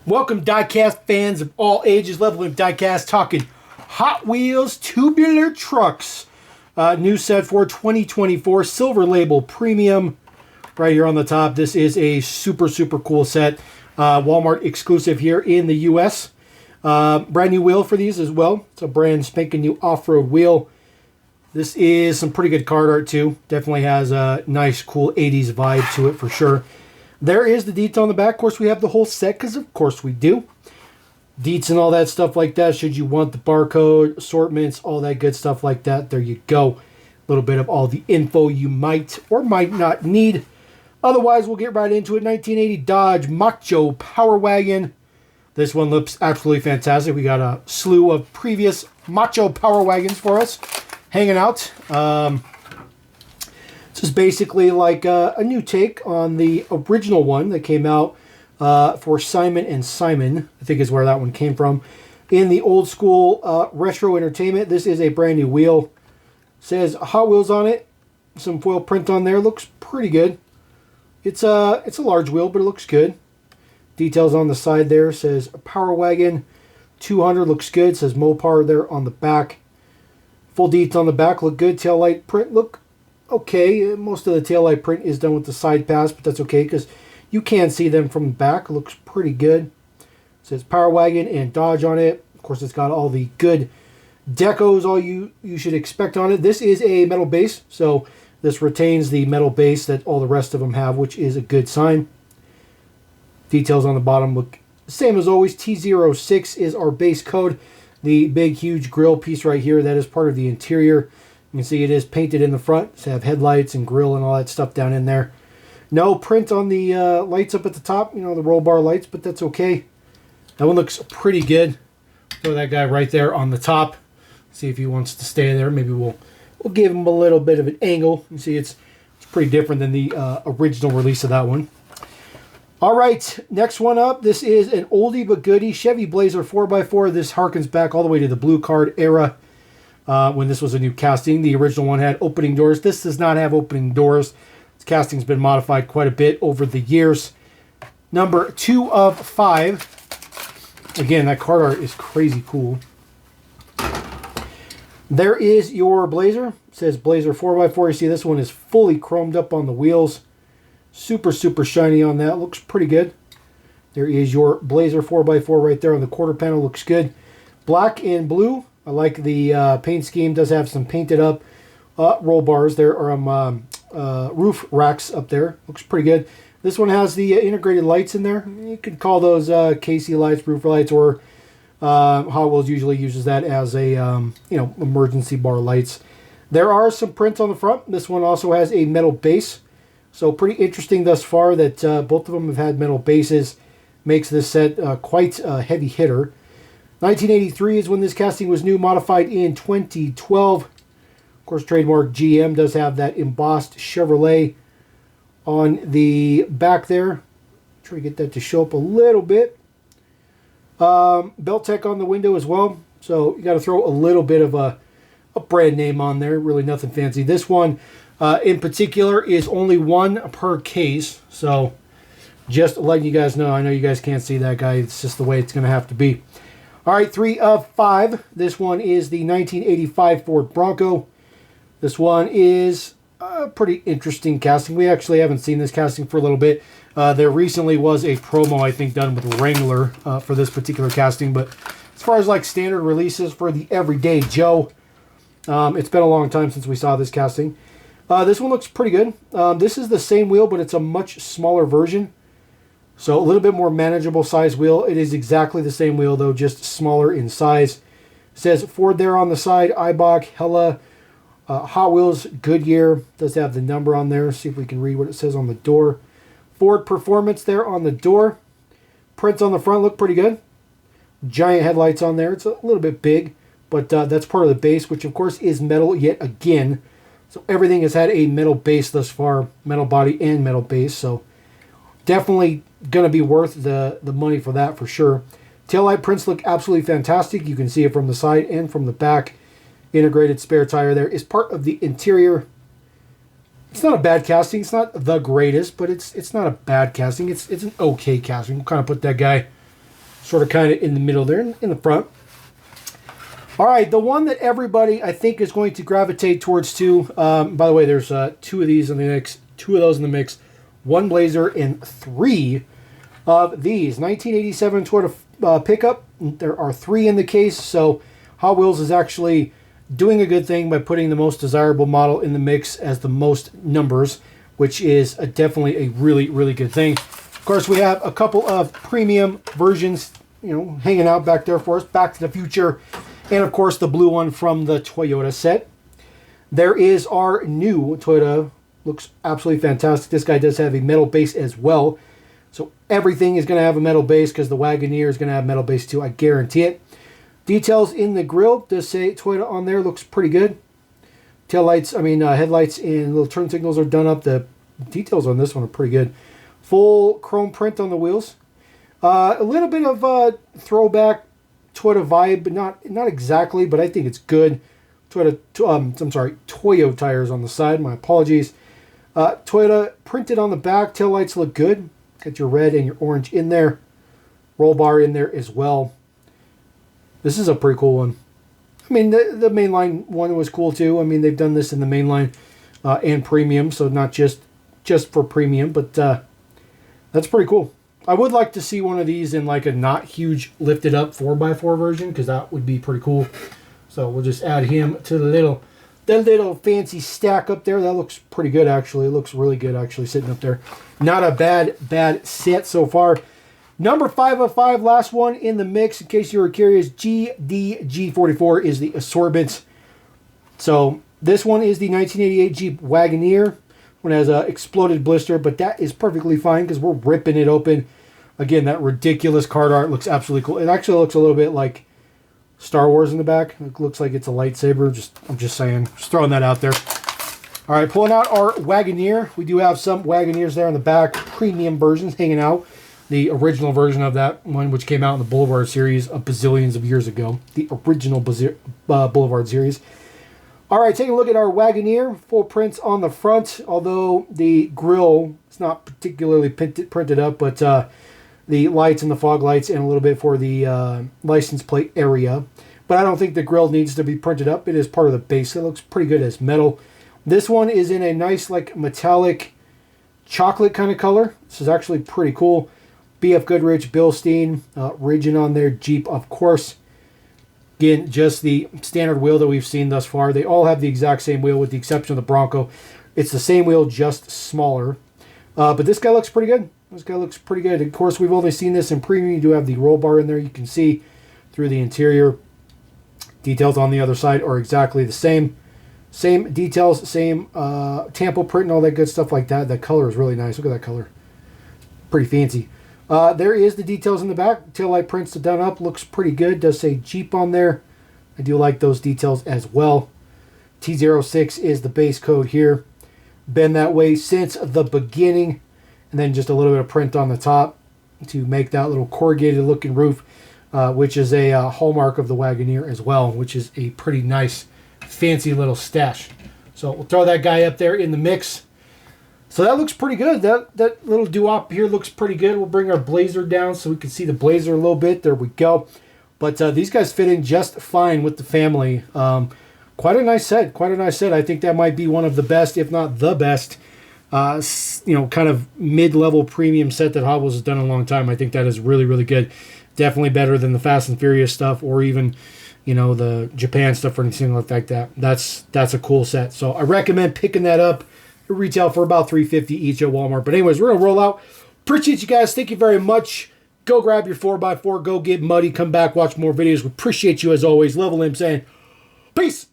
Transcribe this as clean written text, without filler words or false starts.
Welcome, diecast fans of all ages, leveling diecast, talking Hot Wheels tubular trucks. New set for 2024, Silver Label Premium. Right here on the top, this is a super cool set. Walmart exclusive here in the U.S. Brand new wheel for these as well. It's a brand spanking new off-road wheel. This is some pretty good card art too. Definitely has a nice, cool 80s vibe to it for sure. There is the detail on the back. Of course, we have the whole set because of course we do. Deets and all that stuff like that. Should you want the barcode, assortments, all that good stuff like that, there you go. A little bit of all the info you might or might not need. Otherwise, we'll get right into it. 1980 Dodge Macho Power Wagon. This one looks absolutely fantastic. We got a slew of previous Macho Power Wagons for us hanging out. This is basically like a new take on the original one that came out for Simon and Simon, I think is where that one came from. In the old school retro entertainment, this is a brand new wheel. Says Hot Wheels on it. Some foil print on there. Looks pretty good. It's a large wheel, but it looks good. Details on the side there. Says Power Wagon 200. Looks good. Says Mopar there on the back. Full detail on the back. Look good. Tail light print. Look okay. Most of the tail light print is done with the side pass, but that's okay because you can see them from the back. It looks pretty good. It says Power Wagon and Dodge on it. Of course, it's got all the good decos, all you should expect on it. This is a metal base, so this retains the metal base that all the rest of them have, which is a good sign. Details on the bottom look same as always. T06 is our base code. The big, huge grill piece right here, that is part of the interior. You can see it is painted in the front. So have headlights and grill and all that stuff down in there. No print on the lights up at the top, you know, the roll bar lights, but that's okay. That one looks pretty good. Throw that guy right there on the top. See if he wants to stay there. Maybe we'll give him a little bit of an angle. You see it's pretty different than the original release of that one. All right, next one up. This is an oldie but goodie Chevy Blazer 4x4. This harkens back all the way to the blue card era. When this was a new casting. The original one had opening doors. This does not have opening doors. This casting's been modified quite a bit over the years. Number 2 of 5. Again, that card art is crazy cool. There is your Blazer. It says Blazer 4x4. You see this one is fully chromed up on the wheels. Super shiny on that. Looks pretty good. There is your Blazer 4x4 right there on the quarter panel. Looks good. Black and blue. I like the paint scheme. Does have some painted up roll bars there, or roof racks up there. Looks pretty good. This one has the integrated lights in there. You could call those KC lights, roof lights, or Hot Wheels usually uses that as a emergency bar lights. There are some prints on the front. This one also has a metal base. So pretty interesting thus far that both of them have had metal bases. Makes this set quite a heavy hitter. 1983 is when this casting was new, modified in 2012. Of course, trademark GM does have that embossed Chevrolet on the back there. Try to get that to show up a little bit. Beltec on the window as well. So you got to throw a little bit of a brand name on there. Really nothing fancy. This one in particular is only one per case. So just letting you guys know. I know you guys can't see that guy. It's just the way it's going to have to be. All right, 3 of 5. This one is the 1985 Ford Bronco. This one is a pretty interesting casting. We actually haven't seen this casting for a little bit. There recently was a promo, I think, done with Wrangler for this particular casting. But as far as like standard releases for the everyday Joe, it's been a long time since we saw this casting. This one looks pretty good. This is the same wheel, but it's a much smaller version. So a little bit more manageable size wheel. It is exactly the same wheel, though, just smaller in size. It says Ford there on the side, Eibach, Hella, Hot Wheels, Goodyear. Does have the number on there. See if we can read what it says on the door. Ford Performance there on the door. Prints on the front look pretty good. Giant headlights on there. It's a little bit big, but that's part of the base, which of course is metal yet again. So everything has had a metal base thus far. Metal body and metal base. So definitely going to be worth the money for that for sure. Taillight prints look absolutely fantastic. You can see it from the side and from the back. Integrated spare tire there is part of the interior. It's not a bad casting. It's not the greatest, but it's not a bad casting. It's an okay casting. We'll kind of put that guy sort of kind of in the middle there, in the front. All right, the one that everybody, I think, is going to gravitate towards too. By the way, there's two of these in the mix, two of those in the mix, one Blazer and three of these. 1987 Toyota pickup. There are three in the case, so Hot Wheels is actually doing a good thing by putting the most desirable model in the mix as the most numbers, which is definitely a really, really good thing. Of course, we have a couple of premium versions, you know, hanging out back there for us. Back to the Future. And, of course, the blue one from the Toyota set. There is our new Toyota. Looks absolutely fantastic. This guy does have a metal base as well. So everything is going to have a metal base because the Wagoneer is going to have metal base too. I guarantee it. Details in the grille. Does say Toyota on there. Looks pretty good. Headlights and little turn signals are done up. The details on this one are pretty good. Full chrome print on the wheels. A little bit of throwback Toyota vibe, but not exactly, but I think it's good. Toyo tires on the side. My apologies. Toyota printed on the back. Taillights look good. Got your red and your orange in there. Roll bar in there as well. This is a pretty cool one. I mean, the mainline one was cool too. I mean, they've done this in the mainline and premium, so not just for premium, but that's pretty cool. I would like to see one of these in like a not huge lifted up 4x4 version, because that would be pretty cool. So we'll just add him to the little fancy stack up there. That looks pretty good, actually. It looks really good, actually, sitting up there. Not a bad set so far. Number 5 of 5, last one in the mix. In case you were curious, GDG44 is the assorbent. So this one is the 1988 Jeep Wagoneer. One has an exploded blister, but that is perfectly fine because we're ripping it open. Again, that ridiculous card art looks absolutely cool. It actually looks a little bit like Star Wars in the back. It looks like it's a lightsaber. I'm just saying. Just throwing that out there. All right, pulling out our Wagoneer. We do have some Wagoneers there in the back. Premium versions hanging out. The original version of that one, which came out in the Boulevard series a bazillions of years ago. The original Boulevard series. All right, taking a look at our Wagoneer. Full prints on the front, although the grille is not particularly printed up, but the lights and the fog lights and a little bit for the license plate area. But I don't think the grille needs to be printed up. It is part of the base. It looks pretty good as metal. This one is in a nice like metallic chocolate kind of color. This is actually pretty cool. BF Goodrich, Bilstein, Ridgeon on there, Jeep, of course. Again, just the standard wheel that we've seen thus far. They all have the exact same wheel with the exception of the Bronco. It's the same wheel, just smaller. But this guy looks pretty good. This guy looks pretty good. Of course, we've only seen this in premium. You do have the roll bar in there. You can see through the interior. Details on the other side are exactly the same. Same details, same tampo print and all that good stuff like that. That color is really nice. Look at that color. Pretty fancy. There is the details in the back. Taillight prints done up. Looks pretty good. Does say Jeep on there. I do like those details as well. T06 is the base code here. Been that way since the beginning. And then just a little bit of print on the top to make that little corrugated looking roof, which is a hallmark of the Wagoneer as well, which is a pretty nice, fancy little stash. So we'll throw that guy up there in the mix. So that looks pretty good. That little doo-wop here looks pretty good. We'll bring our Blazer down so we can see the Blazer a little bit. There we go. But these guys fit in just fine with the family. Quite a nice set. Quite a nice set. I think that might be one of the best, if not the best, kind of mid-level premium set that Hot Wheels has done in a long time. I think that is really, really good. Definitely better than the Fast and Furious stuff or even, the Japan stuff or anything like that. That's a cool set. So I recommend picking that up. It retail for about $3.50 each at Walmart. But anyways, we're going to roll out. Appreciate you guys. Thank you very much. Go grab your 4x4. Go get muddy. Come back. Watch more videos. We appreciate you as always. Level M saying, peace.